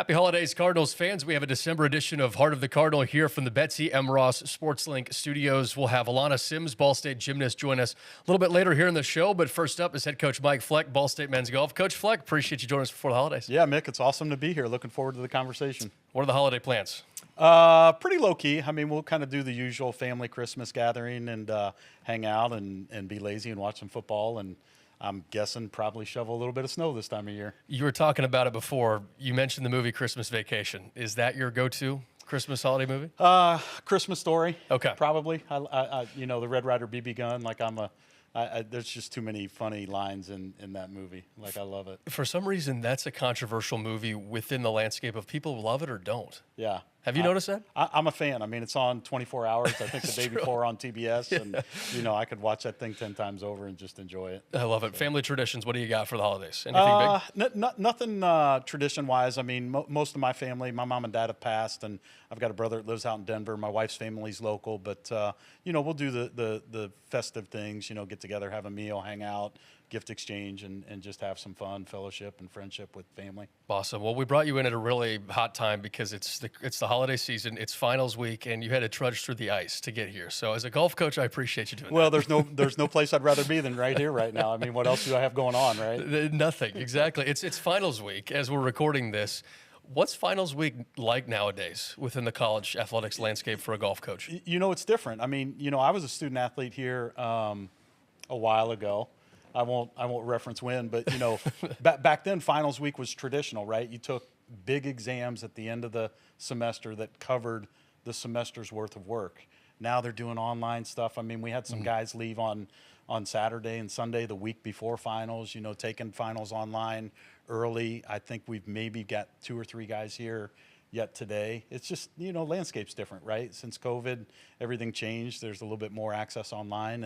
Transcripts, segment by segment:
Happy holidays, Cardinals fans. We have a December edition of Heart of the Cardinal here from the Betsy M. Ross SportsLink studios. We'll have Alauna Sims, Ball State gymnast, join us a little bit later here in the show. But first up is head coach Mike Fleck, Ball State men's golf. Coach Fleck, appreciate you joining us before the holidays. Yeah, Mick, it's awesome to be here. Looking forward to the conversation. What are the holiday plans? Pretty low key. I mean, we'll kind of do the usual family Christmas gathering and hang out and be lazy and watch some football. And I'm guessing probably shovel a little bit of snow this time of year. You were talking about it before. You mentioned the movie Christmas Vacation. Is that your go-to Christmas holiday movie? Christmas Story. Okay. Probably. I the Red Ryder BB gun. Like there's just too many funny lines in that movie. Like I love it. For some reason, that's a controversial movie within the landscape of people who love it or don't. Yeah. Have you noticed that? I'm a fan. I mean, it's on 24 hours. I think the day true. before on TBS. And, I could watch that thing 10 times over and just enjoy it. I love it. Family traditions, what do you got for the holidays? Anything big? Nothing tradition-wise. I mean, most of my family, my mom and dad have passed, and I've got a brother that lives out in Denver. My wife's family's local. But, we'll do the festive things, get together, have a meal, hang out, gift exchange, and just have some fun, fellowship, and friendship with family. Awesome. Well, we brought you in at a really hot time because it's the holiday season, it's finals week, and you had to trudge through the ice to get here. So as a golf coach, I appreciate you doing Well, that. there's no place I'd rather be than right here right now. I mean, what else do I have going on, right? Nothing. Exactly. It's finals week as we're recording this. What's finals week like nowadays within the college athletics landscape for a golf coach? It's different. I mean, I was a student athlete here a while ago. I won't reference when, but back then finals week was traditional, right? You took big exams at the end of the semester that covered the semester's worth of work. Now they're doing online stuff. I mean, we had some guys leave on Saturday and Sunday the week before finals, taking finals online early. I think we've maybe got 2 or 3 guys here yet today. It's just, landscape's different, right? Since COVID, everything changed. There's a little bit more access online,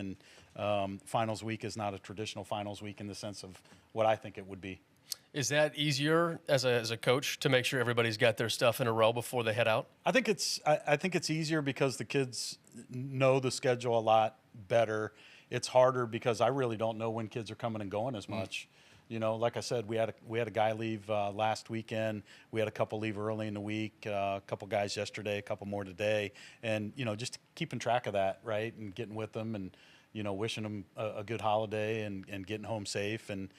and finals week is not a traditional finals week in the sense of what I think it would be. Is that easier as a coach to make sure everybody's got their stuff in a row before they head out? I think it's easier because the kids know the schedule a lot better. It's harder because I really don't know when kids are coming and going as much. Like I said, we had a guy leave last weekend. We had a couple leave early in the week. A couple guys yesterday, a couple more today, and just keeping track of that, right, and getting with them, and wishing them a good holiday and getting home safe, and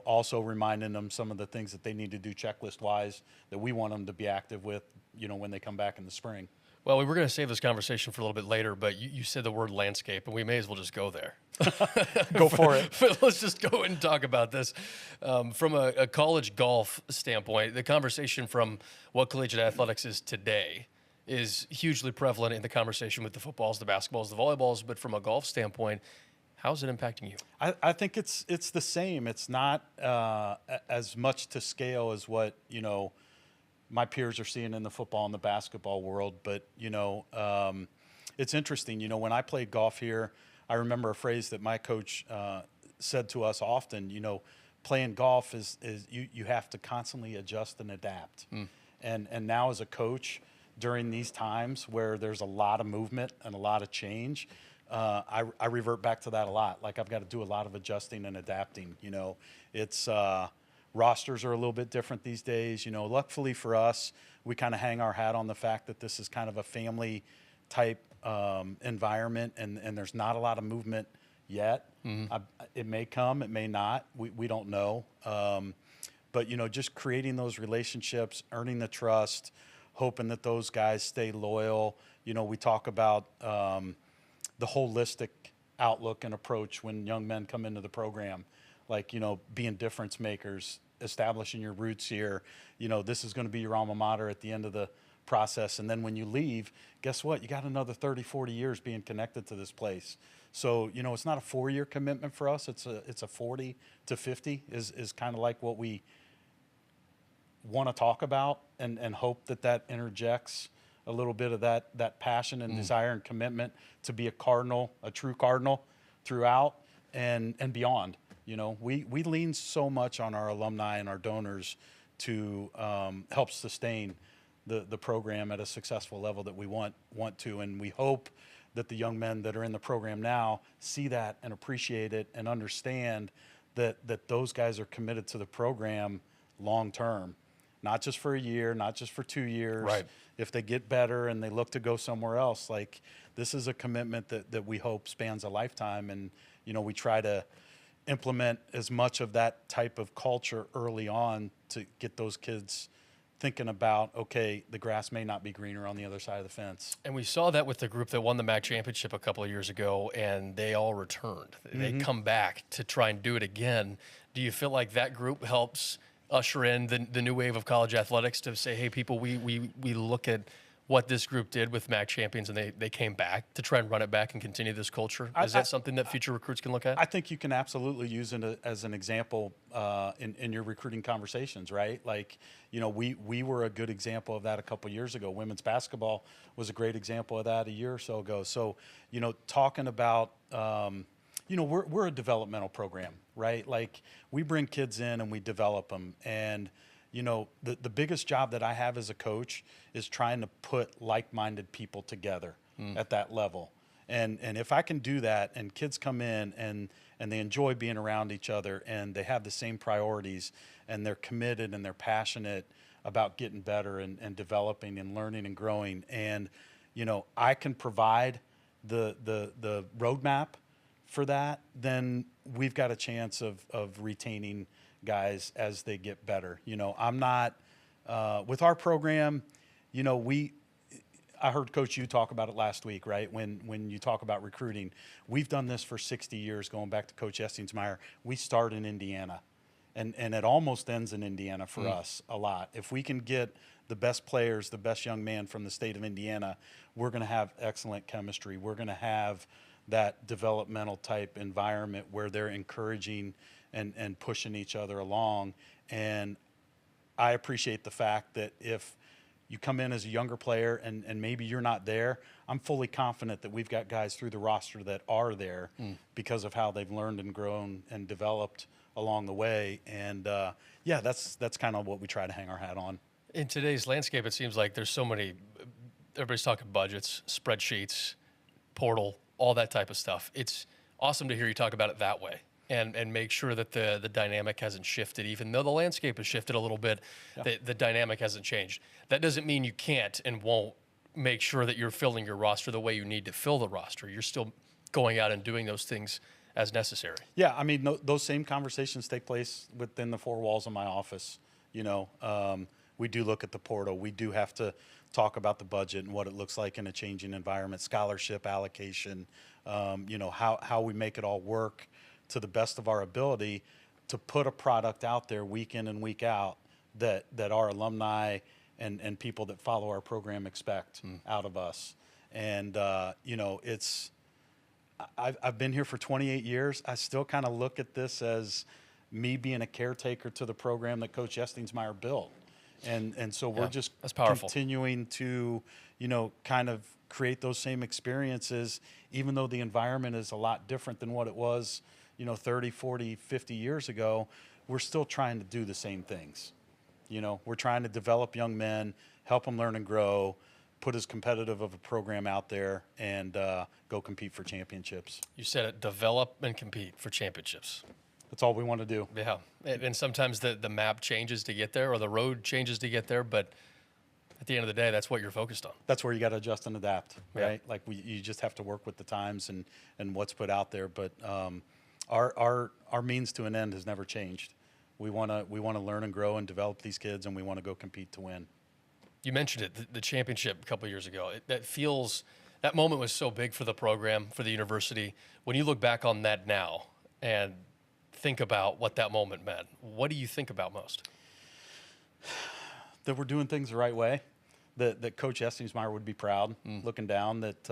also reminding them some of the things that they need to do checklist wise that we want them to be active with, when they come back in the spring. Well, we were going to save this conversation for a little bit later, but you said the word landscape, and we may as well just go there. Go for it. But let's just go and talk about this. From a college golf standpoint, the conversation from what collegiate athletics is today is hugely prevalent in the conversation with the footballs, the basketballs, the volleyballs. But from a golf standpoint, how's it impacting you? I think it's the same. It's not as much to scale as what, my peers are seeing in the football and the basketball world. But, it's interesting. When I played golf here, I remember a phrase that my coach said to us often, playing golf is you have to constantly adjust and adapt. And now as a coach, during these times where there's a lot of movement and a lot of change, I revert back to that a lot. Like I've got to do a lot of adjusting and adapting. It's rosters are a little bit different these days. Luckily for us, we kind of hang our hat on the fact that this is kind of a family type environment, and there's not a lot of movement yet. It may come, it may not. We don't know. But just creating those relationships, earning the trust, hoping that those guys stay loyal. We talk about the holistic outlook and approach when young men come into the program, like, being difference makers, establishing your roots here. This is going to be your alma mater at the end of the process. And then when you leave, guess what? You got another 30, 40 years being connected to this place. So, it's not a 4-year commitment for us. It's a 40 to 50 is kind of like what we want to talk about, and hope that interjects a little bit of that passion and desire and commitment to be a Cardinal, a true Cardinal throughout and beyond. We lean so much on our alumni and our donors to help sustain the program at a successful level that we want to, and we hope that the young men that are in the program now see that and appreciate it and understand that those guys are committed to the program long term, not just for a year, not just for 2 years. Right. If they get better and they look to go somewhere else, like this is a commitment that we hope spans a lifetime. And, we try to implement as much of that type of culture early on to get those kids thinking about, okay, the grass may not be greener on the other side of the fence. And we saw that with the group that won the MAC championship a couple of years ago, and they all returned. They come back to try and do it again. Do you feel like that group helps usher in the new wave of college athletics to say, hey, people, we look at what this group did with MAC champions, and they came back to try and run it back and continue this culture? Is that something that future recruits can look at? I think you can absolutely use it as an example in your recruiting conversations, right? Like, we were a good example of that a couple years ago. Women's basketball was a great example of that a year or so ago. So, talking about, we're a developmental program, right? Like, we bring kids in and we develop them. And, the biggest job that I have as a coach is trying to put like-minded people together at that level. And if I can do that and kids come in and they enjoy being around each other and they have the same priorities and they're committed and they're passionate about getting better and developing and learning and growing. And, I can provide the roadmap for that, then we've got a chance of retaining guys as they get better. I'm not with our program. I heard Coach you talk about it last week, right? When you talk about recruiting, we've done this for 60 years. Going back to Coach Estingsmeyer, we start in Indiana, and it almost ends in Indiana for us a lot. If we can get the best players, the best young man from the state of Indiana, we're going to have excellent chemistry. We're going to have that developmental type environment where they're encouraging and pushing each other along. And I appreciate the fact that if you come in as a younger player and maybe you're not there, I'm fully confident that we've got guys through the roster that are there because of how they've learned and grown and developed along the way. And that's kind of what we try to hang our hat on. In today's landscape, it seems like there's so many, everybody's talking budgets, spreadsheets, portal, all that type of stuff. It's awesome to hear you talk about it that way and make sure that the dynamic hasn't shifted. Even though the landscape has shifted a little bit, the dynamic hasn't changed. That doesn't mean you can't and won't make sure that you're filling your roster the way you need to fill the roster. You're still going out and doing those things as necessary. Yeah, I mean, those same conversations take place within the four walls of my office. We do look at the portal. We do have to talk about the budget and what it looks like in a changing environment, scholarship allocation, how we make it all work to the best of our ability to put a product out there week in and week out that our alumni and people that follow our program expect out of us. And, I've been here for 28 years. I still kind of look at this as me being a caretaker to the program that Coach Estingsmeyer built. And so we're just continuing to, kind of create those same experiences, even though the environment is a lot different than what it was, 30, 40, 50 years ago. We're still trying to do the same things. We're trying to develop young men, help them learn and grow, put as competitive of a program out there, and go compete for championships. You said it, develop and compete for championships. That's all we want to do. Yeah, and sometimes the map changes to get there or the road changes to get there, but at the end of the day, that's what you're focused on. That's where you got to adjust and adapt, right? Like you just have to work with the times and what's put out there. But our means to an end has never changed. We want to learn and grow and develop these kids, and we want to go compete to win. You mentioned it, the championship a couple of years ago. That moment was so big for the program, for the university. When you look back on that now and think about what that moment meant, what do you think about most? That we're doing things the right way, that Coach Estingsmeyer would be proud looking down, that,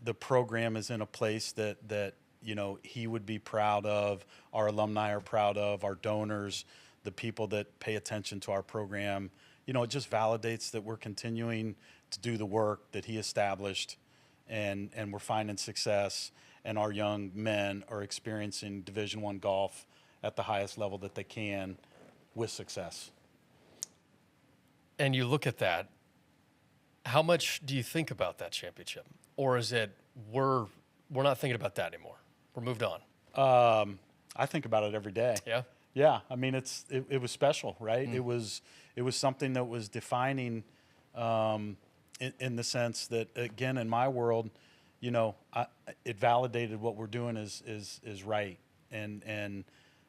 the program is in a place that he would be proud of, our alumni are proud of, our donors, the people that pay attention to our program. It just validates that we're continuing to do the work that he established, and we're finding success, and our young men are experiencing Division I golf at the highest level that they can with success. And you look at that, how much do you think about that championship? Or is it we're not thinking about that anymore? We're moved on. I think about it every day. Yeah. Yeah, I mean, it was special, right? It was something that was defining, in the sense that, again, in my world, it validated what we're doing is right, and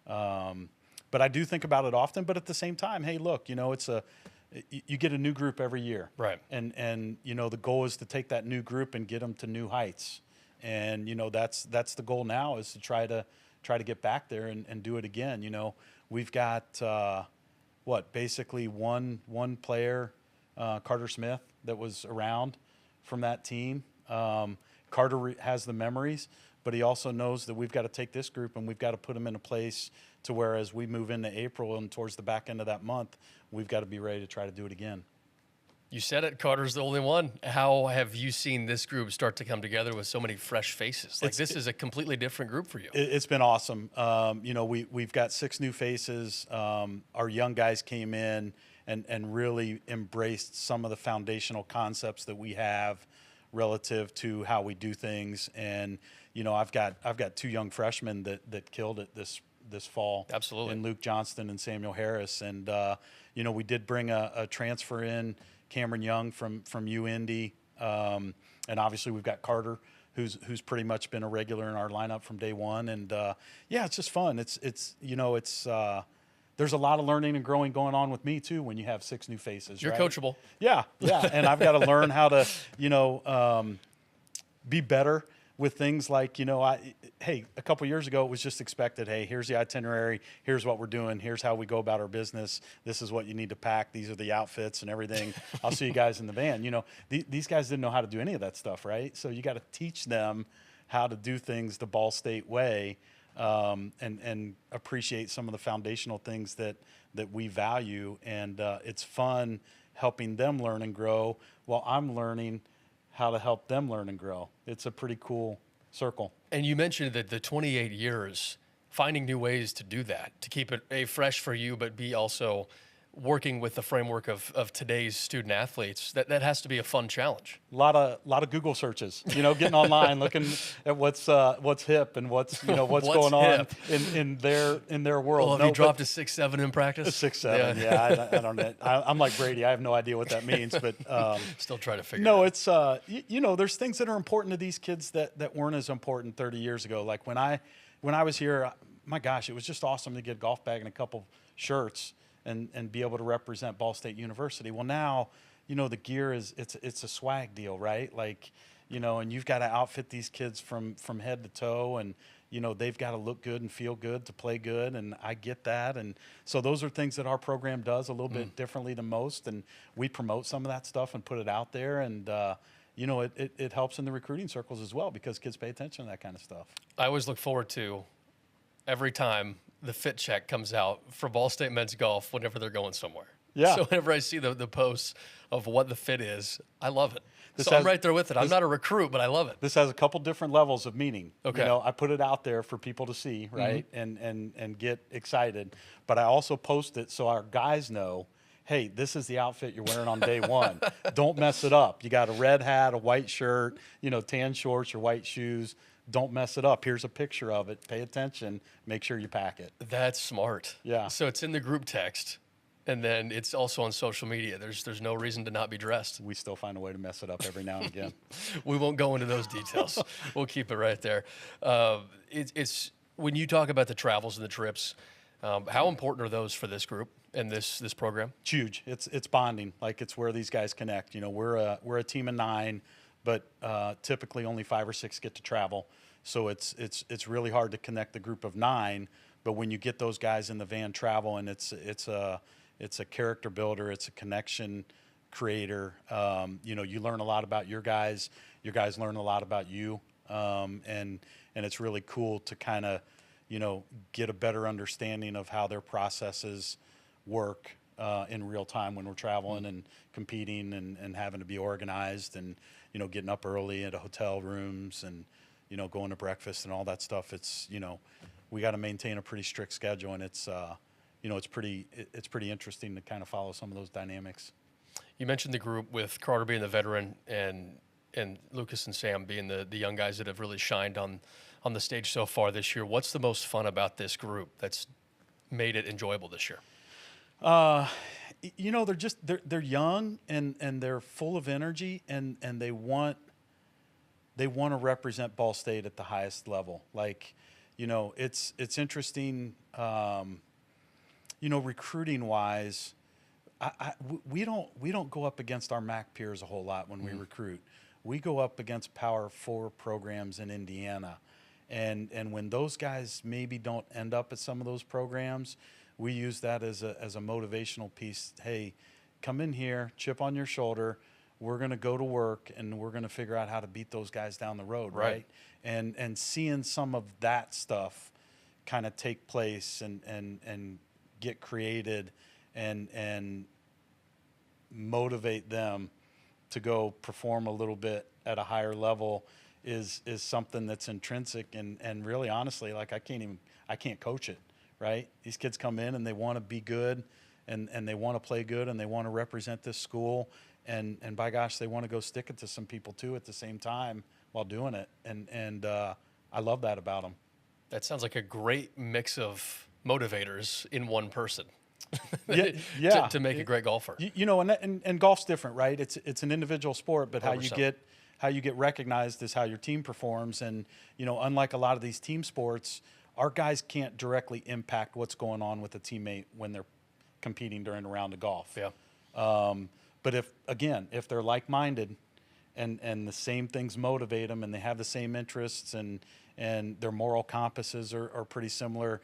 but I do think about it often. But at the same time, hey, look, you get a new group every year, Right. And the goal is to take that new group and get them to new heights, and that's the goal now, is to try to get back there and do it again. We've got basically one player, Carter Smith, that was around from that team. Carter has the memories, but he also knows that we've got to take this group and we've got to put them in a place to where, as we move into April and towards the back end of that month, we've got to be ready to try to do it again. You said it, Carter's the only one. How have you seen this group start to come together with so many fresh faces? Like, this is a completely different group for you. It's been awesome. We've got 6 new faces. Our young guys came in and really embraced some of the foundational concepts that we have relative to how we do things. And I've got 2 young freshmen that killed it this fall. Absolutely. And Luke Johnston and Samuel Harris. And we did bring a transfer in, Cameron Young from UIndy, and obviously we've got Carter, who's pretty much been a regular in our lineup from day one. And it's just fun. It's there's a lot of learning and growing going on with me too when you have 6 new faces. You're right? coachable. Yeah, and I've got to learn how to be better with things like, hey, a couple years ago it was just expected. Hey, here's the itinerary. Here's what we're doing. Here's how we go about our business. This is what you need to pack. These are the outfits and everything. I'll see you guys in the van. These guys didn't know how to do any of that stuff, right? So you got to teach them how to do things the Ball State way, and appreciate some of the foundational things that we value. And it's fun helping them learn and grow while I'm learning how to help them learn and grow. It's a pretty cool circle. And you mentioned that the 28 years, finding new ways to do that, to keep it fresh for you, but be also working with the framework of today's student athletes. That has to be a fun challenge. A lot of Google searches, getting online, looking at what's hip and what's going on in their world. Well, have you dropped a 6-7 in practice? 6-7, yeah. I don't know. I'm like Brady. I have no idea what that means, but still trying to figure. No, it out. It's there's things that are important to these kids that weren't as important 30 years ago. Like when I was here, my gosh, it was just awesome to get a golf bag and a couple shirts and be able to represent Ball State University. Well, now, the gear it's a swag deal, right? Like, and you've got to outfit these kids from head to toe, and they've got to look good and feel good to play good, and I get that. And so those are things that our program does a little bit differently than most, and we promote some of that stuff and put it out there, and it helps in the recruiting circles as well, because kids pay attention to that kind of stuff. I always look forward to every time the fit check comes out for Ball State men's golf whenever they're going somewhere. Yeah. So whenever I see the posts of what the fit is, I love it. I'm right there with it. I'm not a recruit, but I love it. This has a couple different levels of meaning. Okay. I put it out there for people to see, right, and get excited. But I also post it so our guys know, hey, this is the outfit you're wearing on day one. Don't mess it up. You got a red hat, a white shirt, tan shorts, or white shoes. Don't mess it up. Here's a picture of it. Pay attention. Make sure you pack it. That's smart. Yeah. So it's in the group text, and then it's also on social media. There's no reason to not be dressed. We still find a way to mess it up every now and again. We won't go into those details. We'll keep it right there. It's when you talk about the travels and the trips, how important are those for this group and this program? It's huge. It's bonding. Like, it's where these guys connect. We're a team of 9. But typically only 5 or 6 get to travel, so it's really hard to connect the group of 9. But when you get those guys in the van travel, and it's a character builder, it's a connection creator. You learn a lot about your guys. Your guys learn a lot about you, and it's really cool to kind of get a better understanding of how their processes work in real time when we're traveling and competing and having to be organized and getting up early at hotel rooms and going to breakfast and all that stuff. It's we got to maintain a pretty strict schedule, and it's pretty interesting to kind of follow some of those dynamics. You mentioned the group with Carter being the veteran and Lucas and Sam being the young guys that have really shined on the stage so far this year. What's the most fun about this group that's made it enjoyable this year? They're young and they're full of energy and they want to represent Ball State at the highest level. Like, it's interesting. Recruiting wise, we don't go up against our MAC peers a whole lot when we recruit. We go up against Power 4 programs in Indiana, and when those guys maybe don't end up at some of those programs, we use that as a motivational piece. Hey, come in here, chip on your shoulder. We're going to go to work and we're going to figure out how to beat those guys down the road, right? And seeing some of that stuff kind of take place and get created and motivate them to go perform a little bit at a higher level is something that's intrinsic and really honestly, like I can't coach it, right? These kids come in and they want to be good and they want to play good and they want to represent this school and by gosh, they want to go stick it to some people too at the same time while doing it. And I love that about them. That sounds like a great mix of motivators in one person. Yeah. to make a great golfer. And golf's different, right? It's an individual sport, but 100%. how you get recognized is how your team performs. And unlike a lot of these team sports, our guys can't directly impact what's going on with a teammate when they're competing during a round of golf. Yeah. But if they're like-minded and the same things motivate them and they have the same interests and their moral compasses are pretty similar,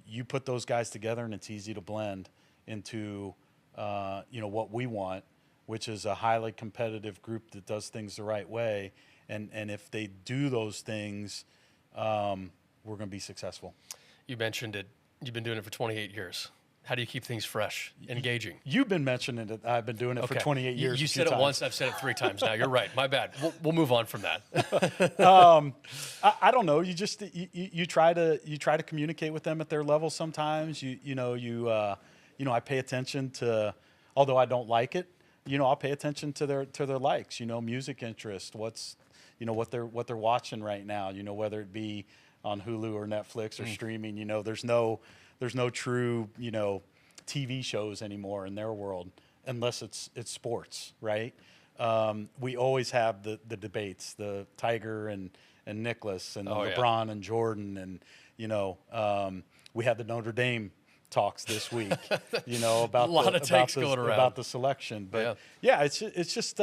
you put those guys together and it's easy to blend into what we want, which is a highly competitive group that does things the right way. And if they do those things, we're going to be successful. You mentioned it. You've been doing it for 28 years. How do you keep things fresh, engaging? You've been mentioning it. I've been doing it for 28 years. You said it once. I've said it 3 times now. You're right. My bad. We'll move on from that. I don't know. You try to communicate with them at their level. Sometimes I pay attention to, although I don't like it, I'll pay attention to their likes. Music interest. What they're watching right now. Whether it be on Hulu or Netflix or streaming. There's no true, TV shows anymore in their world unless it's sports, right? We always have the debates, the Tiger and Nicholas and LeBron and Jordan and we had the Notre Dame talks this week, about a lot of takes going around about the selection. But it's just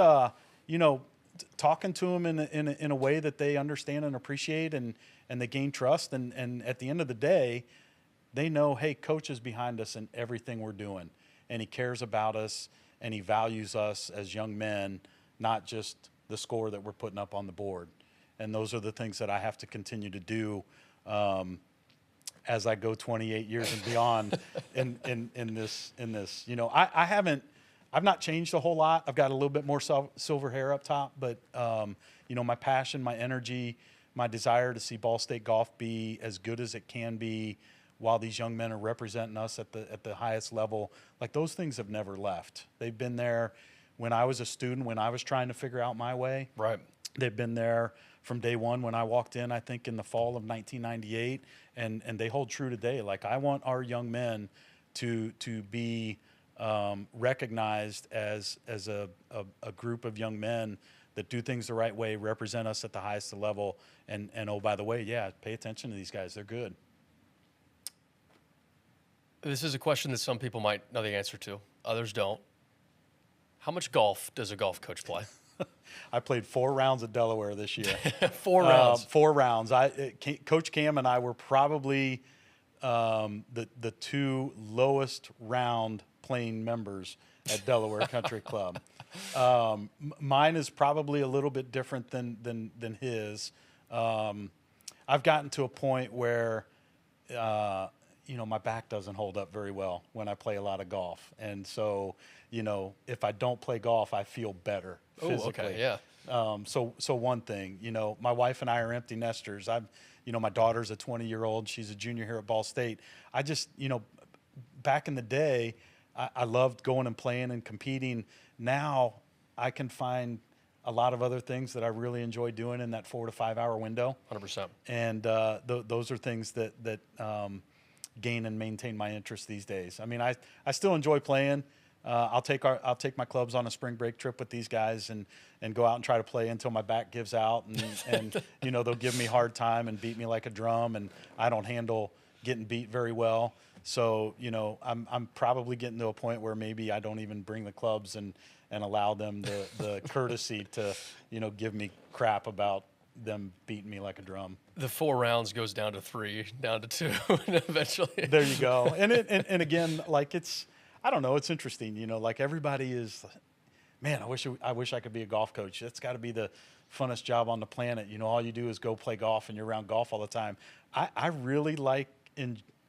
talking to them in a way that they understand and appreciate and they gain trust and at the end of the day, they know, hey, coach is behind us in everything we're doing, and he cares about us, and he values us as young men, not just the score that we're putting up on the board. And those are the things that I have to continue to do as I go 28 years and beyond in this. I've not changed a whole lot. I've got a little bit more silver hair up top, but my passion, my energy, my desire to see Ball State golf be as good as it can be while these young men are representing us at the highest level, like those things have never left. They've been there when I was a student, when I was trying to figure out my way. Right. They've been there from day one when I walked in, I think in the fall of 1998, and they hold true today. Like I want our young men to be recognized as a group of young men that do things the right way, represent us at the highest level, and oh, by the way, pay attention to these guys. They're good. This is a question that some people might know the answer to. Others don't. How much golf does a golf coach play? I played 4 rounds at Delaware this year. 4 rounds. 4 rounds. Coach Cam and I were probably the 2 lowest round playing members at Delaware Country Club. Mine is probably a little bit different than his. I've gotten to a point where my back doesn't hold up very well when I play a lot of golf. And so, if I don't play golf, I feel better physically. Okay, yeah. So one thing, my wife and I are empty nesters. My daughter's a 20-year-old. She's a junior here at Ball State. I just, back in the day, I loved going and playing and competing. Now I can find a lot of other things that I really enjoy doing in that 4 to 5 hour window. 100%. And those are things that gain and maintain my interest these days. I mean, I still enjoy playing. I'll take my clubs on a spring break trip with these guys and go out and try to play until my back gives out and you know, they'll give me a hard time and beat me like a drum, and I don't handle getting beat very well. So, you know, I'm probably getting to a point where maybe I don't even bring the clubs and allow them the courtesy to, you know, give me crap about them beating me like a drum. The 4 rounds goes down to 3, down to 2, and eventually. There you go. And again, like I don't know, it's interesting, you know, like everybody is, man, I wish I could be a golf coach. That's got to be the funnest job on the planet. You know, all you do is go play golf and you're around golf all the time. I really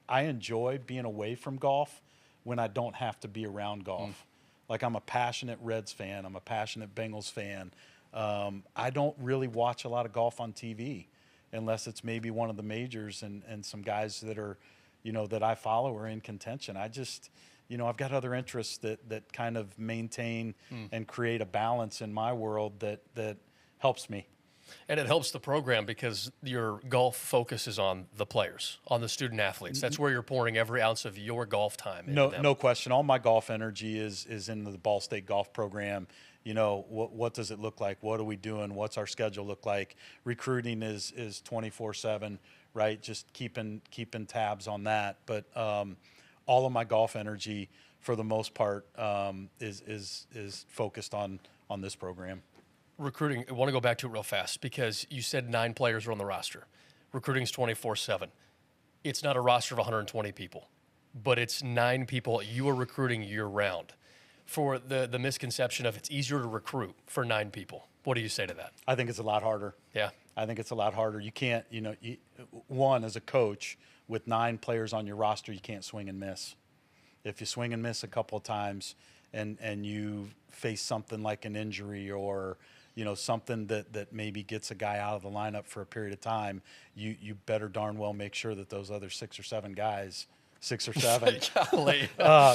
I enjoy being away from golf when I don't have to be around golf. Like, I'm a passionate Reds fan. I'm a passionate Bengals fan. I don't really watch a lot of golf on TV unless it's maybe one of the majors and some guys that are, you know, that I follow are in contention. I just, you know, I've got other interests that kind of maintain and create a balance in my world that helps me. And it helps the program because your golf focus is on the players, on the student athletes. That's where you're pouring every ounce of your golf time into them. No question. All my golf energy is in the Ball State golf program. You know, what does it look like? What are we doing? What's our schedule look like? Recruiting is 24/7, right? Just keeping tabs on that. But all of my golf energy, for the most part, is focused on this program. Recruiting, I want to go back to it real fast because you said 9 players are on the roster. Recruiting's 24/7. It's not a roster of 120 people, but it's 9 people you are recruiting year-round. For the misconception of it's easier to recruit for 9 people, what do you say to that? I think it's a lot harder. Yeah. I think it's a lot harder. You can't, you know, one, as a coach, with 9 players on your roster, you can't swing and miss. If you swing and miss a couple of times and you face something like an injury or, you know, something that maybe gets a guy out of the lineup for a period of time, you better darn well make sure that those other 6 or 7 guys, 6 or 7,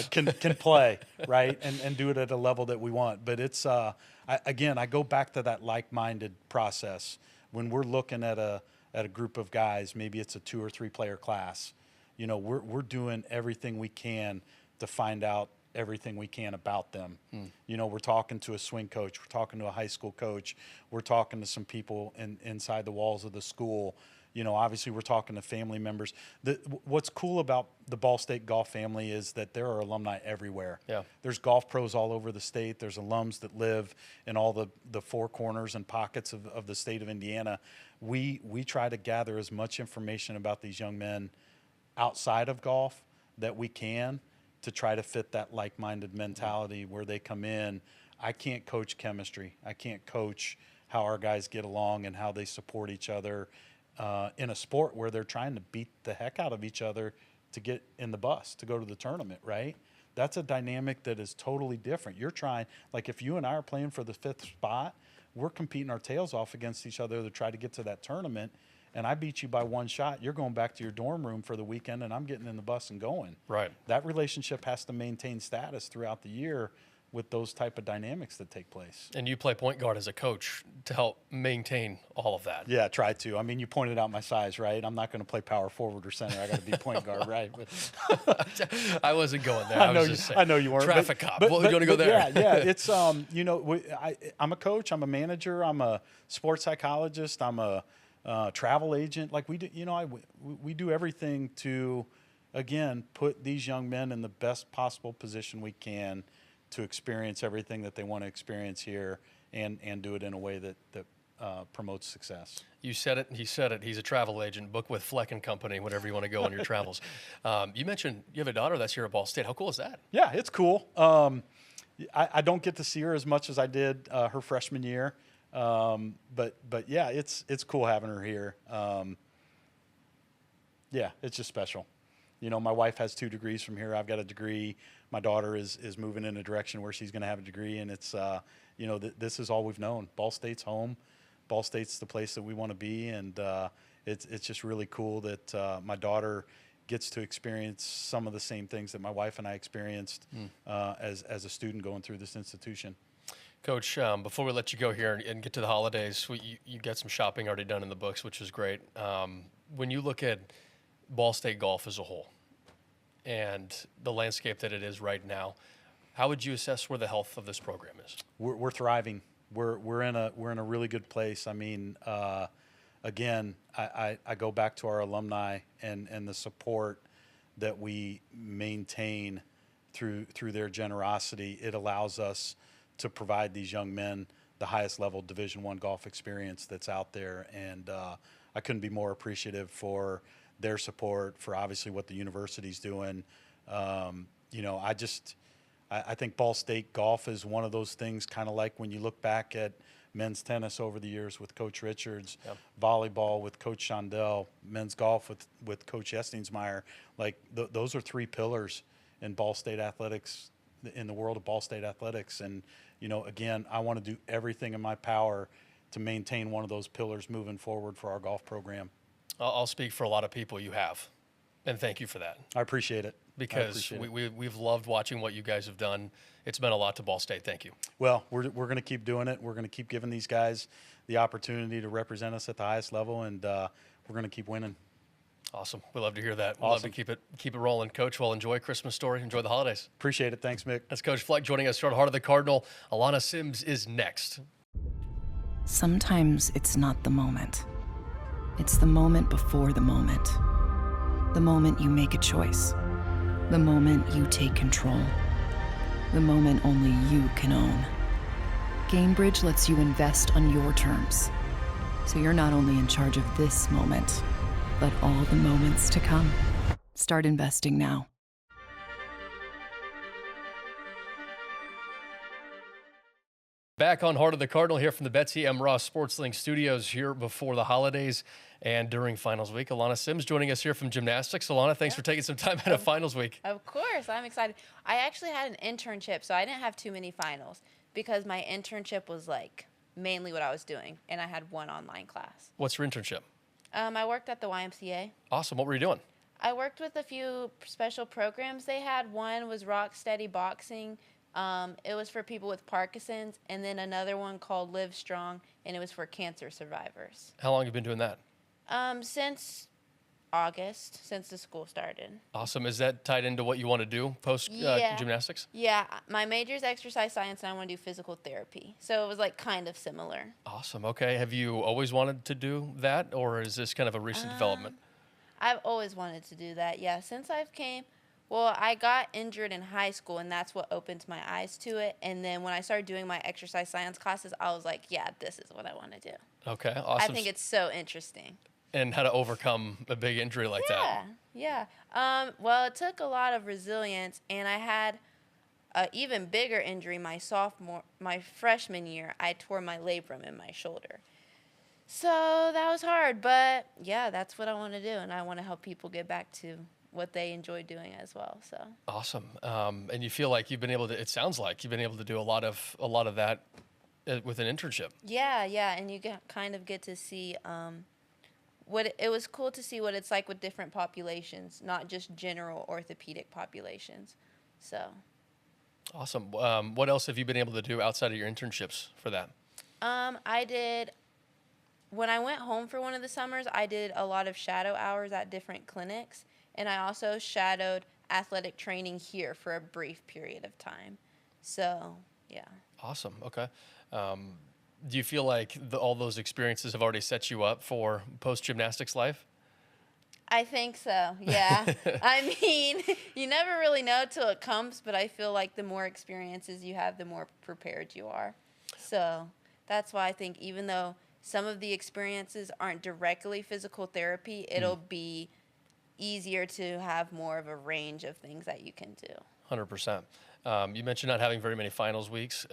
can play, right, and do it at a level that we want. But it's, I go back to that like-minded process. When we're looking at a group of guys, maybe it's a 2 or 3 player class, you know, we're doing everything we can to find out everything we can about them. You know, we're talking to a swing coach, we're talking to a high school coach, we're talking to some people inside the walls of the school. You know, obviously we're talking to family members. What's cool about the Ball State golf family is that there are alumni everywhere. Yeah. There's golf pros all over the state. There's alums that live in all the 4 corners and pockets of the state of Indiana. We try to gather as much information about these young men outside of golf that we can, to try to fit that like-minded mentality where they come in. I can't coach chemistry. I can't coach how our guys get along and how they support each other in a sport where they're trying to beat the heck out of each other to get in the bus, to go to the tournament, right? That's a dynamic that is totally different. You're trying, like if you and I are playing for the 5th spot, we're competing our tails off against each other to try to get to that tournament. And I beat you by 1 shot, you're going back to your dorm room for the weekend, and I'm getting in the bus and going. Right. That relationship has to maintain status throughout the year with those type of dynamics that take place. And you play point guard as a coach to help maintain all of that. Yeah, try to. I mean, you pointed out my size, right? I'm not going to play power forward or center. I got to be point guard, right? But I wasn't going there. I know you weren't. Traffic cop. Well, you want to go there? Yeah. It's you know, I'm a coach. I'm a manager. I'm a sports psychologist. I'm a travel agent. Like we do, you know, we do everything to, again, put these young men in the best possible position we can to experience everything that they want to experience here and do it in a way that promotes success. You said it. He said it. He's a travel agent. Book with Fleck and Company, whenever you want to go on your travels. You mentioned you have a daughter that's here at Ball State. How cool is that? Yeah, it's cool. I don't get to see her as much as I did her freshman year. But yeah, it's cool having her here. Yeah, it's just special. You know, my wife has 2 degrees from here. I've got a degree. My daughter is moving in a direction where she's going to have a degree, and it's you know, this is all we've known. Ball State's home. Ball State's the place that we want to be, and it's just really cool that my daughter gets to experience some of the same things that my wife and I experienced as a student going through this institution. Coach, before we let you go here and get to the holidays, you got some shopping already done in the books, which is great. When you look at Ball State golf as a whole, and the landscape that it is right now, how would you assess where the health of this program is? We're thriving. We're in a really good place. I mean, again, I go back to our alumni and the support that we maintain through their generosity. It allows us to provide these young men the highest level Division I golf experience that's out there, and I couldn't be more appreciative for their support, for obviously what the university's doing. I think Ball State golf is one of those things, kind of like when you look back at men's tennis over the years with Coach Richards, volleyball with Coach Shondell, men's golf with Coach Estingsmeyer. Like those are three pillars in Ball State athletics, in the world of Ball State athletics. And, again, I want to do everything in my power to maintain one of those pillars moving forward for our golf program. I'll speak for a lot of people. You have, and thank you for that. I appreciate it. Because we've loved watching what you guys have done. It's meant a lot to Ball State. Thank you. Well, we're going to keep doing it. We're going to keep giving these guys the opportunity to represent us at the highest level, and we're going to keep winning. Awesome. We love to hear that. We Awesome. love to keep it rolling. Coach, well, enjoy Christmas story. Enjoy the holidays. Appreciate it. Thanks, Mick. That's Coach Fleck joining us here on Heart of the Cardinal. Alauna Sims is next. Sometimes it's not the moment. It's the moment before the moment. The moment you make a choice. The moment you take control. The moment only you can own. Gainbridge lets you invest on your terms. So you're not only in charge of this moment, but all the moments to come. Start investing now. Back on Heart of the Cardinal here from the Betsy M. Ross SportsLink studios here before the holidays and during finals week. Alauna Sims joining us here from gymnastics. Alauna, thanks for taking some time out of finals week. Of course, I'm excited. I actually had an internship, so I didn't have too many finals because my internship was like mainly what I was doing, and I had one online class. What's your internship? I worked at the YMCA. Awesome. What were you doing? I worked with a few special programs they had. One was Rock Steady Boxing. It was for people with Parkinson's, and then another one called Live Strong, and it was for cancer survivors. How long have you been doing that? Since August, since the school started. Awesome. Is that tied into what you want to do post gymnastics? Yeah, my major is exercise science, and I want to do physical therapy. So it was like kind of similar. Awesome. Okay. Have you always wanted to do that, or is this kind of a recent development? I've always wanted to do that. Yeah, since I've came. Well, I got injured in high school, and that's what opened my eyes to it. And then when I started doing my exercise science classes, I was like, yeah, this is what I want to do. Okay, awesome. I think it's so interesting. And how to overcome a big injury like that. Yeah. Well, it took a lot of resilience, and I had an even bigger injury my freshman year. I tore my labrum in my shoulder. So that was hard, but yeah, that's what I want to do, and I want to help people get back to what they enjoy doing as well. So awesome. And you feel like you've been able to, it sounds like you've been able to do a lot of that with an internship. Yeah, and you kind of get to see it was cool to see what it's like with different populations, not just general orthopedic populations. So awesome. What else have you been able to do outside of your internships for that? When I went home for one of the summers, I did a lot of shadow hours at different clinics, and I also shadowed athletic training here for a brief period of time. So, yeah. Awesome. Okay. Do you feel like all those experiences have already set you up for post-gymnastics life? I think so, yeah. I mean, you never really know till it comes, but I feel like the more experiences you have, the more prepared you are. So that's why I think even though some of the experiences aren't directly physical therapy, it'll be easier to have more of a range of things that you can do. 100%. You mentioned not having very many finals weeks.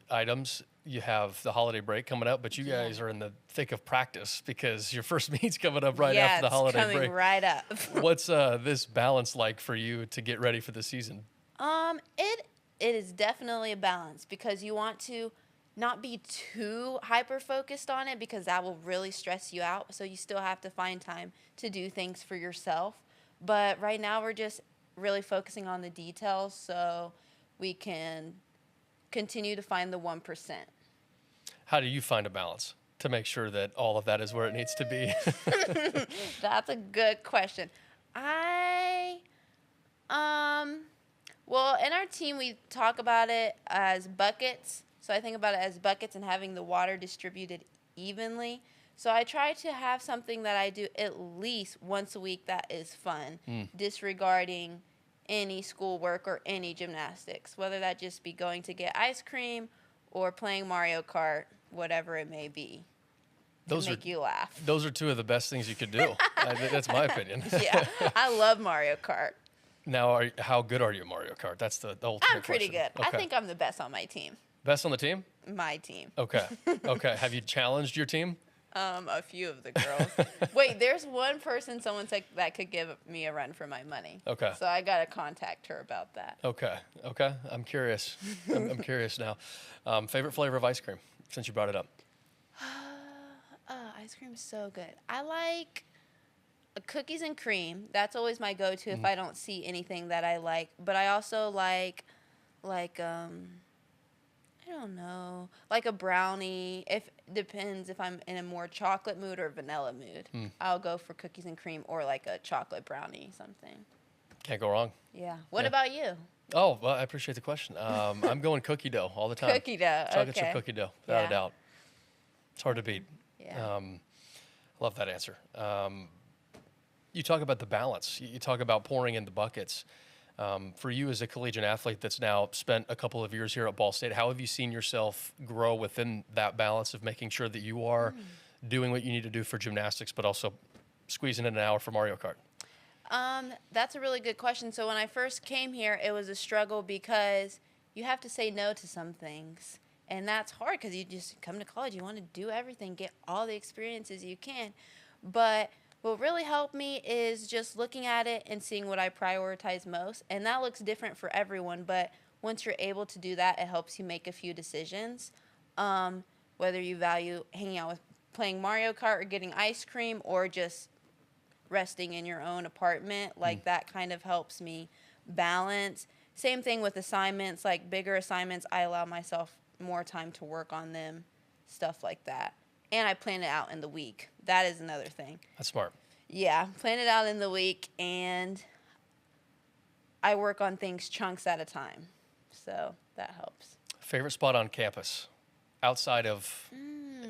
Items. You have the holiday break coming up, but you guys are in the thick of practice because your first meet's coming up right after the holiday break. Yeah, it's coming right up. What's this balance like for you to get ready for the season? It is definitely a balance because you want to not be too hyper-focused on it because that will really stress you out. So you still have to find time to do things for yourself. But right now we're just really focusing on the details so we can continue to find the 1%. How do you find a balance to make sure that all of that is where it needs to be? That's a good question. Well, in our team, we talk about it as buckets. So I think about it as buckets and having the water distributed evenly. So I try to have something that I do at least once a week that is fun, disregarding any schoolwork or any gymnastics, whether that just be going to get ice cream or playing Mario Kart, whatever it may be. Those make you laugh. Those are two of the best things you could do. That's my opinion. Yeah, I love Mario Kart. Now, how good are you at Mario Kart? That's the ultimate I'm pretty question. good. I think I'm the best on my team. Best on the team? My team. Okay. Okay. Have you challenged your team? A few of the girls. Wait, there's one person someone said that could give me a run for my money. Okay. So I got to contact her about that. Okay. Okay. I'm curious. I'm curious now. Favorite flavor of ice cream, since you brought it up? Ice cream is so good. I like cookies and cream. That's always my go-to if I don't see anything that I like. But I also like I don't know, like a brownie. If depends if I'm in a more chocolate mood or vanilla mood. I'll go for cookies and cream or like a chocolate brownie, something. Can't go wrong. Yeah. What Yeah. about you? Oh, well, I appreciate the question. I'm going cookie dough all the time. Cookie dough. Chocolate Okay. chip cookie dough, without Yeah. a doubt. It's hard to beat. Yeah. Love that answer. You talk about the balance. You talk about pouring in the buckets. For you as a collegiate athlete that's now spent a couple of years here at Ball State, how have you seen yourself grow within that balance of making sure that you are doing what you need to do for gymnastics, but also squeezing in an hour for Mario Kart? That's a really good question. So when I first came here, it was a struggle because you have to say no to some things. And that's hard because you just come to college, you want to do everything, get all the experiences you can. But what really helped me is just looking at it and seeing what I prioritize most. And that looks different for everyone, but once you're able to do that, it helps you make a few decisions. Whether you value hanging out with playing Mario Kart or getting ice cream or just resting in your own apartment, like that kind of helps me balance. Same thing with assignments, like bigger assignments, I allow myself more time to work on them, stuff like that. And I plan it out in the week. That is another thing. That's smart. Yeah, plan it out in the week, and I work on things chunks at a time. So that helps. Favorite spot on campus, outside of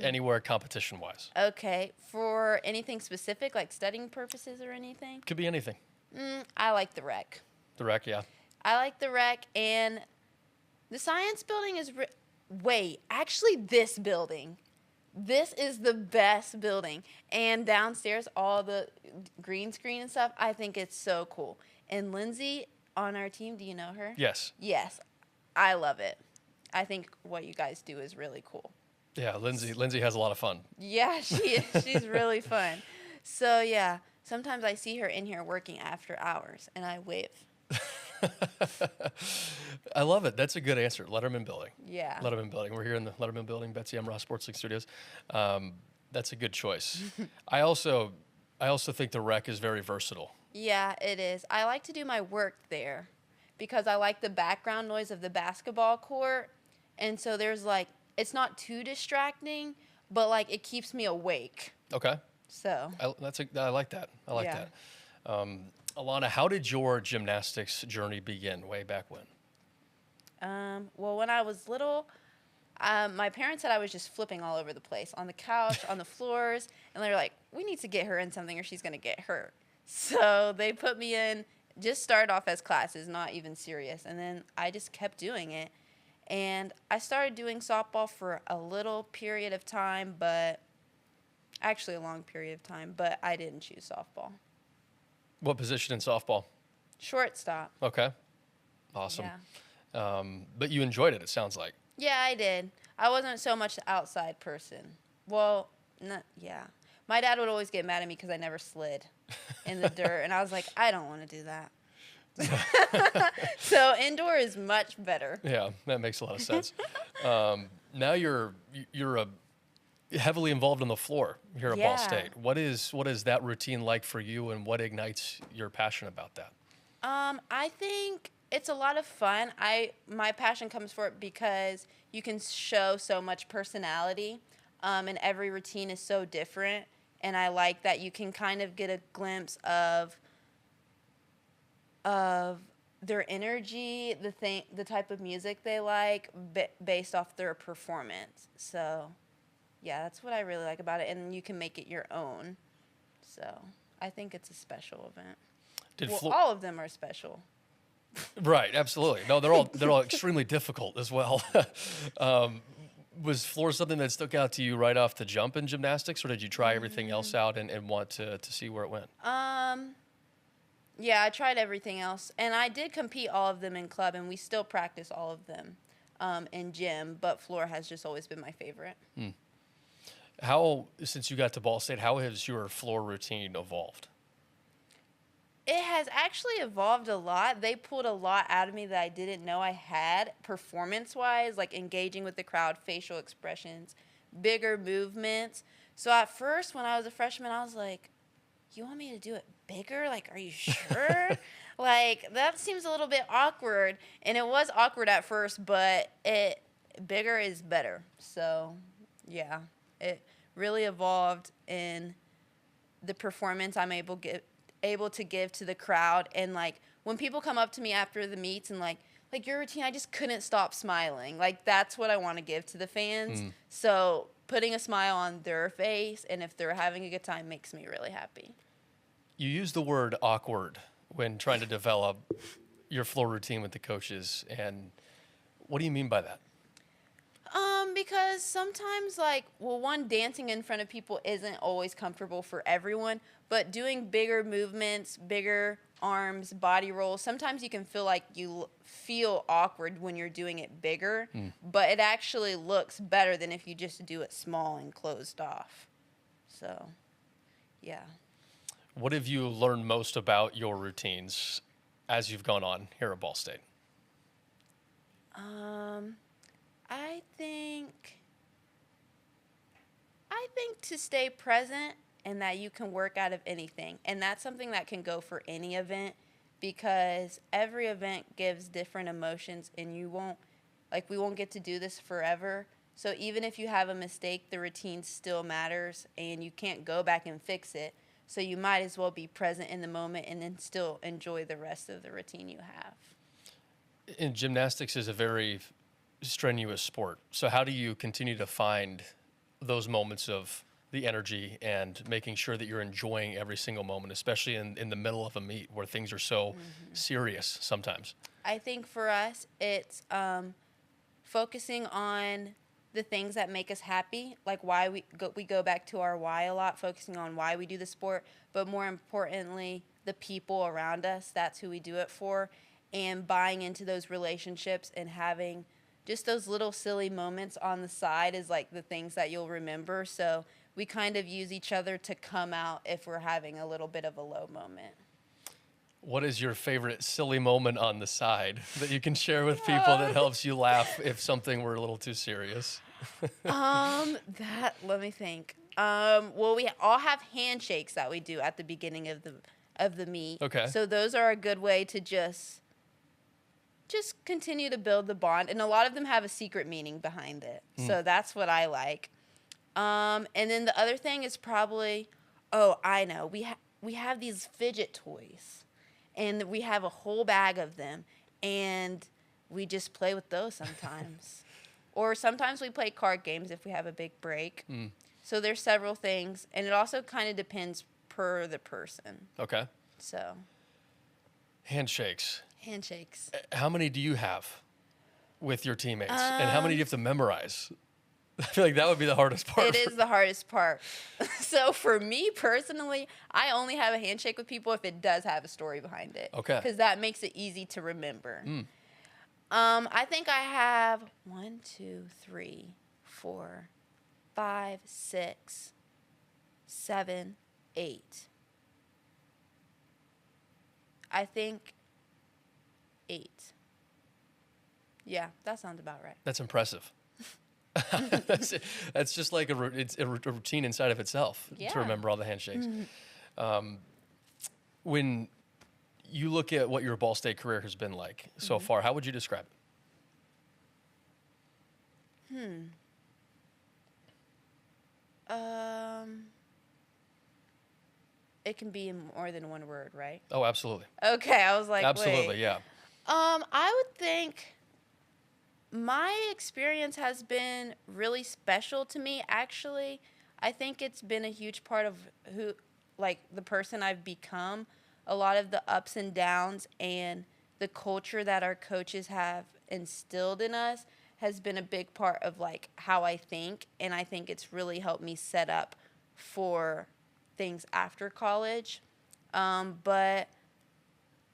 anywhere competition-wise? Okay, for anything specific, like studying purposes or anything? Could be anything. I like the rec. The rec, yeah. I like the rec, and the science building is... Wait, actually this building. This is the best building. And downstairs, all the green screen and stuff, I think it's so cool. And Lindsay on our team, do you know her? Yes. Yes. I love it. I think what you guys do is really cool. Yeah, Lindsay has a lot of fun. Yeah, she is. She's really fun. So, yeah, sometimes I see her in here working after hours, and I wave. I love it. That's a good answer. Letterman Building. Yeah. Letterman Building. We're here in the Letterman Building, Betsy M. Ross Sports League Studios. That's a good choice. I also think the rec is very versatile. Yeah, it is. I like to do my work there because I like the background noise of the basketball court. And so there's like, it's not too distracting, but like it keeps me awake. Okay. So. I like that. I like Yeah. that. Alauna, how did your gymnastics journey begin way back when? Well, when I was little, my parents said I was just flipping all over the place, on the couch, on the floors, and they were like, we need to get her in something or she's going to get hurt. So they put me in, just started off as classes, not even serious, and then I just kept doing it. And I started doing softball for a little period of time, but actually a long period of time, but I didn't choose softball. What position in softball? Shortstop. Okay. Awesome. Yeah. But you enjoyed it, it sounds like. Yeah, I did. I wasn't so much the outside person. Well, yeah. My dad would always get mad at me because I never slid in the dirt, and I was like, I don't want to do that. So indoor is much better. Yeah, that makes a lot of sense. Now you're heavily involved on the floor here at Ball Yeah. State. What is that routine like for you, and what ignites your passion about that? I think it's a lot of fun. My passion comes for it because you can show so much personality, and every routine is so different. And I like that you can kind of get a glimpse of of their energy, the type of music they like, based off their performance. So, yeah, that's what I really like about it, and you can make it your own. So, I think it's a special event. All of them are special. Right, absolutely. No, they're all extremely difficult as well. Was floor something that stuck out to you right off the jump in gymnastics, or did you try everything else out and want to see where it went? Yeah, I tried everything else, and I did compete all of them in club, and we still practice all of them in gym, but floor has just always been my favorite. How, since you got to Ball State, how has your floor routine evolved? It has actually evolved a lot. They pulled a lot out of me that I didn't know I had, performance-wise, like engaging with the crowd, facial expressions, bigger movements. So at first, when I was a freshman, I was like, you want me to do it bigger? Like, are you sure? Like, that seems a little bit awkward. And it was awkward at first, but bigger is better. So, yeah, it really evolved in the performance I'm able to give to the crowd. And, like, when people come up to me after the meets and, like your routine, I just couldn't stop smiling. Like, that's what I want to give to the fans. So putting a smile on their face, and if they're having a good time, makes me really happy. You use the word awkward when trying to develop your floor routine with the coaches, and what do you mean by that? Because sometimes, like, one, dancing in front of people isn't always comfortable for everyone, but doing bigger movements, bigger arms, body rolls, sometimes you can feel like you feel awkward when you're doing it bigger, but it actually looks better than if you just do it small and closed off. So, yeah. What have you learned most about your routines as you've gone on here at Ball State? I think to stay present and that you can work out of anything. And that's something that can go for any event, because every event gives different emotions, and we won't get to do this forever. So even if you have a mistake, the routine still matters, and you can't go back and fix it. So you might as well be present in the moment and then still enjoy the rest of the routine you have. And gymnastics is a very strenuous sport. So how do you continue to find those moments of the energy and making sure that you're enjoying every single moment, especially in the middle of a meet where things are so serious sometimes? I think for us, it's focusing on the things that make us happy, like why we go back to our why a lot, focusing on why we do the sport, but more importantly, the people around us. That's who we do it for, and buying into those relationships and having just those little silly moments on the side is like the things that you'll remember. So we kind of use each other to come out if we're having a little bit of a low moment. What is your favorite silly moment on the side that you can share with people that helps you laugh if something were a little too serious? Let me think. Well, we all have handshakes that we do at the beginning of the meet. Okay. So those are a good way to just continue to build the bond, and a lot of them have a secret meaning behind it. So that's what I like. And then the other thing is probably, I know, we have these fidget toys, and we have a whole bag of them, and we just play with those sometimes. Or sometimes we play card games if we have a big break. So there's several things, and it also kind of depends per the person. Okay. So. Handshakes. How many do you have with your teammates? And how many do you have to memorize? I feel like that would be the hardest part. It is the hardest part. So for me personally, I only have a handshake with people if it does have a story behind it. Okay. Because that makes it easy to remember. I think I have 1, 2, 3, 4, 5, 6, 7, 8. I think 8. Yeah, that sounds about right. That's impressive. That's just like it's a routine inside of itself to remember all the handshakes. When you look at what your Ball State career has been like so far, how would you describe it? it can be in more than one word, right? Oh, absolutely. Okay, I was like, Absolutely, wait. yeah. I would think my experience has been really special to me, actually. I think it's been a huge part of who, like, the person I've become. A lot of the ups and downs and the culture that our coaches have instilled in us has been a big part of, like, how I think. And I think it's really helped me set up for things after college. But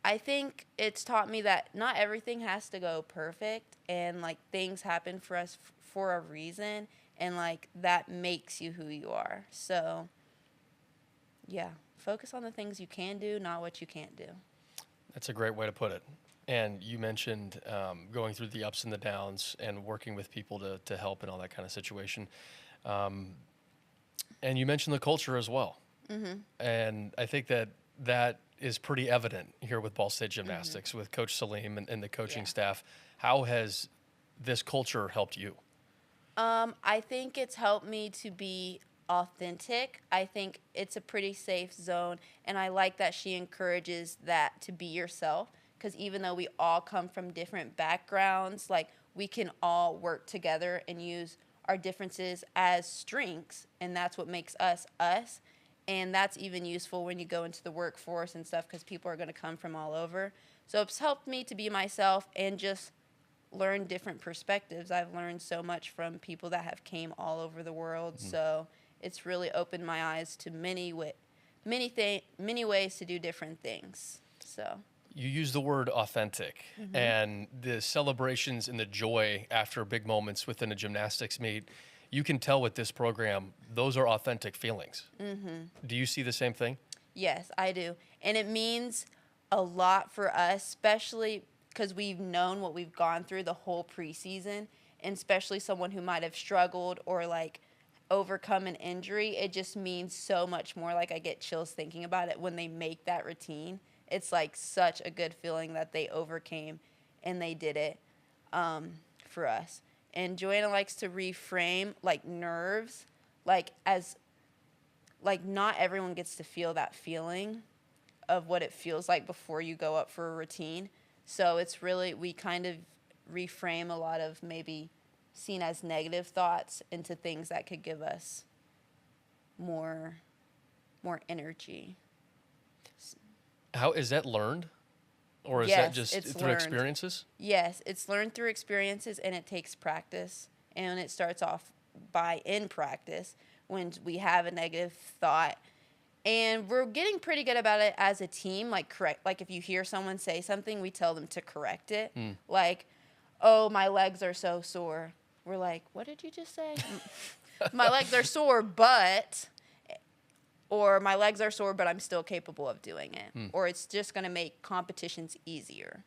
I think it's taught me that not everything has to go perfect, and like things happen for us for a reason, and like that makes you who you are. So, yeah, focus on the things you can do, not what you can't do. That's a great way to put it. And you mentioned going through the ups and the downs and working with people to help in all that kind of situation. And you mentioned the culture as well. Mm-hmm. And I think that is pretty evident here with Ball State Gymnastics, with Coach Salim and the coaching staff. How has this culture helped you? I think it's helped me to be authentic. I think it's a pretty safe zone, and I like that she encourages that to be yourself, because even though we all come from different backgrounds, like we can all work together and use our differences as strengths, and that's what makes us us. And that's even useful when you go into the workforce and stuff, because people are going to come from all over. So it's helped me to be myself and just learn different perspectives. I've learned so much from people that have came all over the world. Mm-hmm. So it's really opened my eyes to many ways to do different things. So you use the word authentic, and the celebrations and the joy after big moments within a gymnastics meet. You can tell with this program, those are authentic feelings. Mm-hmm. Do you see the same thing? Yes, I do. And it means a lot for us, especially because we've known what we've gone through the whole preseason, and especially someone who might have struggled or like overcome an injury. It just means so much more. Like I get chills thinking about it when they make that routine. It's like such a good feeling that they overcame and they did it for us. And Joanna likes to reframe like nerves, like as like not everyone gets to feel that feeling of what it feels like before you go up for a routine. So it's really, we kind of reframe a lot of maybe seen as negative thoughts into things that could give us more energy. How is that learned? Or is that just through experiences? Yes, it's learned through experiences, and it takes practice. And it starts off in practice when we have a negative thought. And we're getting pretty good about it as a team. Like if you hear someone say something, we tell them to correct it. Like, oh, my legs are so sore. We're like, what did you just say? My legs are sore, but... Or my legs are sore, but I'm still capable of doing it. Or it's just going to make competitions easier.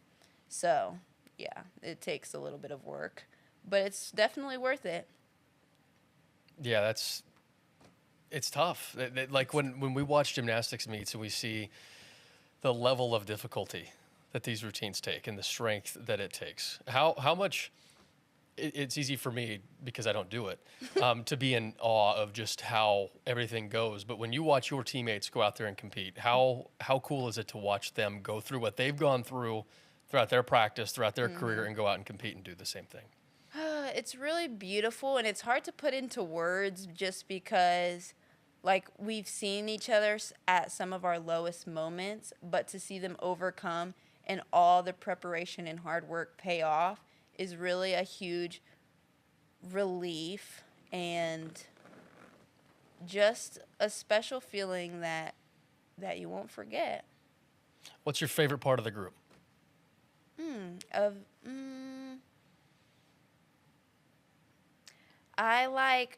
So, yeah, it takes a little bit of work. But it's definitely worth it. Yeah, it's tough. Like when we watch gymnastics meets and we see the level of difficulty that these routines take and the strength that it takes, how much... It's easy for me, because I don't do it, to be in awe of just how everything goes. But when you watch your teammates go out there and compete, how cool is it to watch them go through what they've gone through throughout their practice, throughout their career, and go out and compete and do the same thing? It's really beautiful, and it's hard to put into words just because, like, we've seen each other at some of our lowest moments, but to see them overcome and all the preparation and hard work pay off is really a huge relief and just a special feeling that you won't forget. What's your favorite part of the group? I like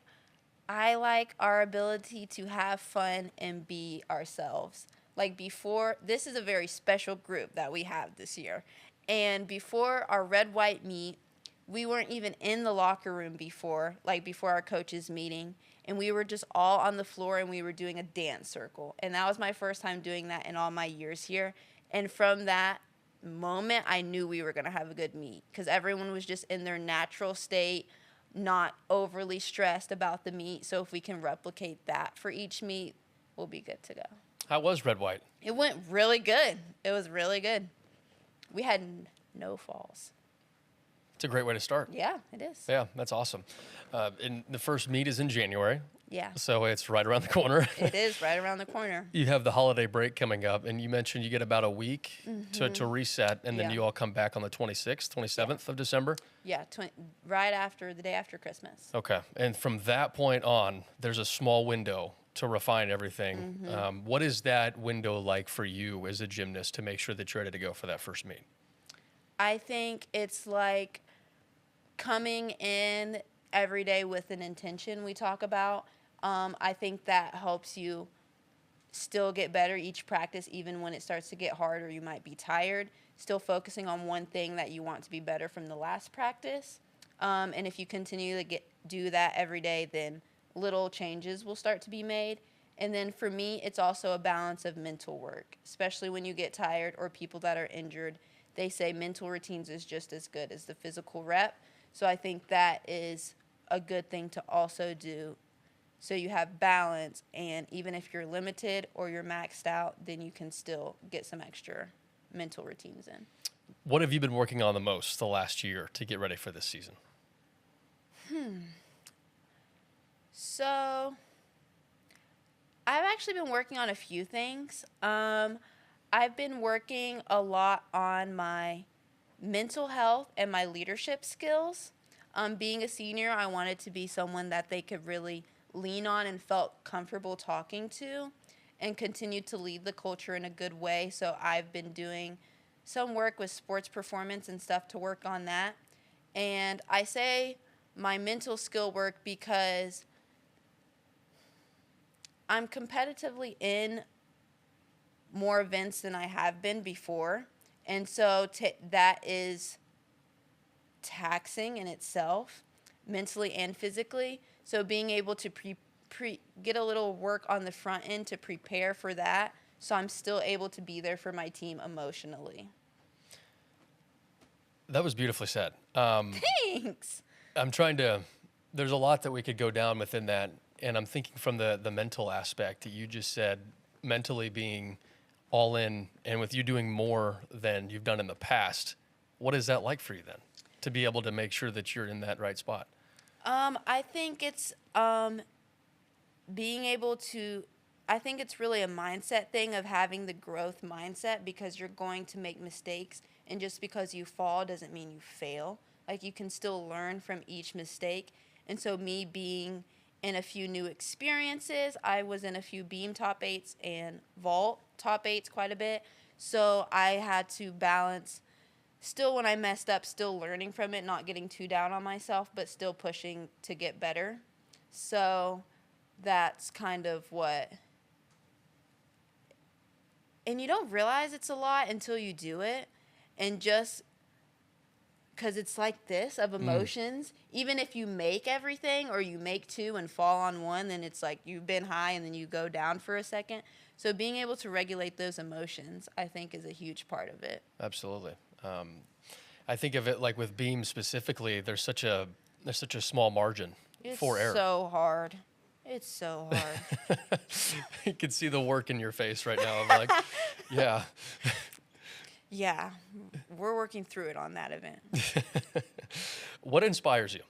our ability to have fun and be ourselves. Like before, this is a very special group that we have this year. And before our red-white meet, we weren't even in the locker room before our coaches meeting. And we were just all on the floor, and we were doing a dance circle. And that was my first time doing that in all my years here. And from that moment, I knew we were going to have a good meet, because everyone was just in their natural state, not overly stressed about the meet. So if we can replicate that for each meet, we'll be good to go. How was red white? It went really good. It was really good. We had no falls. It's a great way to start. Yeah, it is. Yeah, that's awesome. And the first meet is in January, Yeah, so it's right around the corner. it is right around the corner. You have the holiday break coming up, and you mentioned you get about a week to reset, and then Yeah. you all come back on the 26th, 27th of December. Yeah, right after the day after Christmas. Okay. And from that point on, there's a small window to refine everything. What is that window like for you as a gymnast to make sure that you're ready to go for that first meet? I think it's like coming in every day with an intention we talk about. I think that helps you still get better each practice, even when it starts to get hard or you might be tired. Still focusing on one thing that you want to be better from the last practice. And if you continue to do that every day, then little changes will start to be made. And then for me, it's also a balance of mental work, especially when you get tired or people that are injured. They say mental routines is just as good as the physical rep. So I think that is a good thing to also do. So you have balance, and even if you're limited or you're maxed out, then you can still get some extra mental routines in. What have you been working on the most the last year to get ready for this season? So I've actually been working on a few things. I've been working a lot on my mental health and my leadership skills. Being a senior, I wanted to be someone that they could really lean on and felt comfortable talking to and continue to lead the culture in a good way. So I've been doing some work with sports performance and stuff to work on that. And I say my mental skill work because I'm competitively in more events than I have been before. And so that is taxing in itself, mentally and physically. So being able to get a little work on the front end to prepare for that, so I'm still able to be there for my team emotionally. That was beautifully said. Thanks. I'm trying to, there's a lot that we could go down within that. And I'm thinking from the mental aspect that you just said, mentally being all in, and with you doing more than you've done in the past, what is that like for you then? To be able to make sure that you're in that right spot? I think it's being able to, I think it's really a mindset thing of having the growth mindset, because you're going to make mistakes, and just because you fall doesn't mean you fail. Like, you can still learn from each mistake. And so me being in a few new experiences, I was in a few beam top 8s and vault top 8s quite a bit. So I had to balance, still when I messed up, still learning from it, not getting too down on myself, but still pushing to get better. So that's kind of what, and you don't realize it's a lot until you do it. And just because it's like this of emotions, even if you make everything or you make 2 and fall on 1, then it's like you've been high and then you go down for a second. So being able to regulate those emotions, I think, is a huge part of it. Absolutely. I think of it like with beam specifically, there's such a small margin for error. It's so hard. It's so hard. You can see the work in your face right now. I'm like, yeah. Yeah, we're working through it on that event. What inspires you?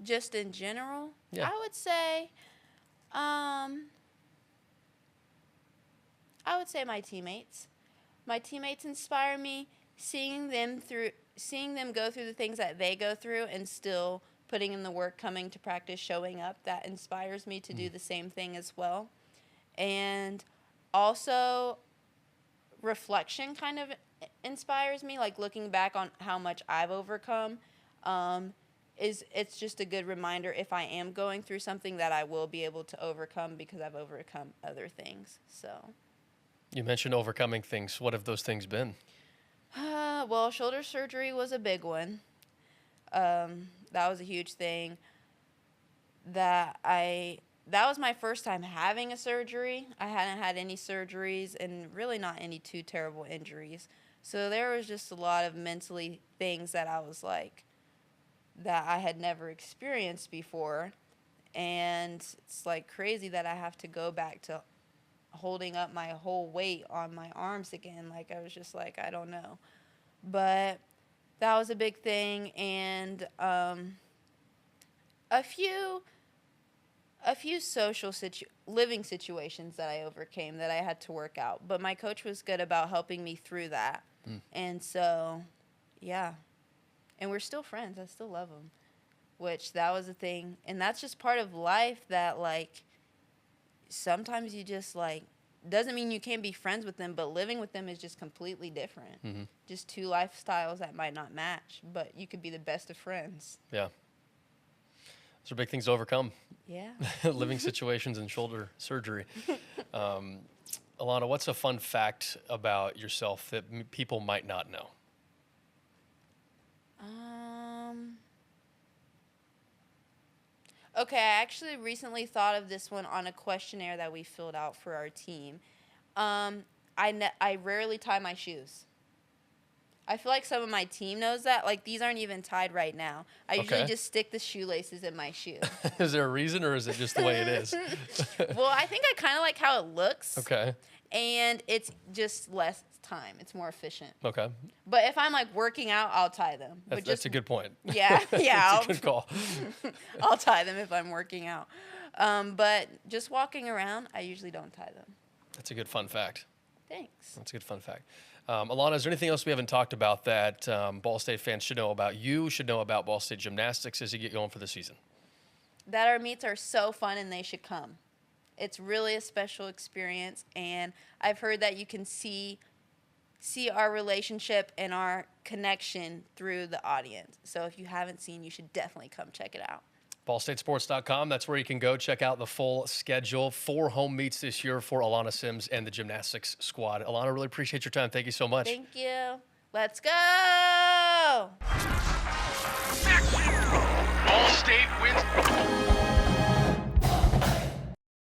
Just in general, Yeah. I would say my teammates. My teammates inspire me. Seeing them go through the things that they go through and still putting in the work, coming to practice, showing up, that inspires me to do the same thing as well. And also, reflection kind of inspires me, like looking back on how much I've overcome. It's just a good reminder, if I am going through something, that I will be able to overcome, because I've overcome other things. So, You mentioned overcoming things. What have those things been? well, shoulder surgery was a big one. That was a huge thing. That was my first time having a surgery. I hadn't had any surgeries and really not any too terrible injuries. So there was just a lot of mentally things that I was like, that I had never experienced before. And it's like crazy that I have to go back to holding up my whole weight on my arms again. Like, I was just like, I don't know. But that was a big thing. And a few social living situations that I overcame that I had to work out. But my coach was good about helping me through that. And so, yeah. And we're still friends. I still love him, which that was a thing. And that's just part of life that, like, sometimes you just, like, doesn't mean you can't be friends with them, but living with them is just completely different. Just two lifestyles that might not match, but you could be the best of friends. Yeah. Those are big things to overcome. Yeah. Living situations and shoulder surgery. Alauna, what's a fun fact about yourself that people might not know? Okay, I actually recently thought of this one on a questionnaire that we filled out for our team. I rarely tie my shoes. I feel like some of my team knows that. Like, these aren't even tied right now. I usually just stick the shoelaces in my shoe. Is there a reason, or is it just the way it is? Well, I think I kind of like how it looks. Okay. And it's just less time. It's more efficient. Okay. But if I'm, like, working out, I'll tie them. That's a good point. Yeah, yeah. That's a good call. I'll tie them if I'm working out. But just walking around, I usually don't tie them. That's a good fun fact. Thanks. That's a good fun fact. Alauna, is there anything else we haven't talked about that Ball State fans should know about you, should know about Ball State gymnastics as you get going for the season? That our meets are so fun and they should come. It's really a special experience, and I've heard that you can see our relationship and our connection through the audience. So if you haven't seen, you should definitely come check it out. BallStateSports.com. That's where you can go check out the full schedule. 4 home meets this year for Alauna Sims and the gymnastics squad. Alauna, really appreciate your time. Thank you so much. Thank you. Let's go.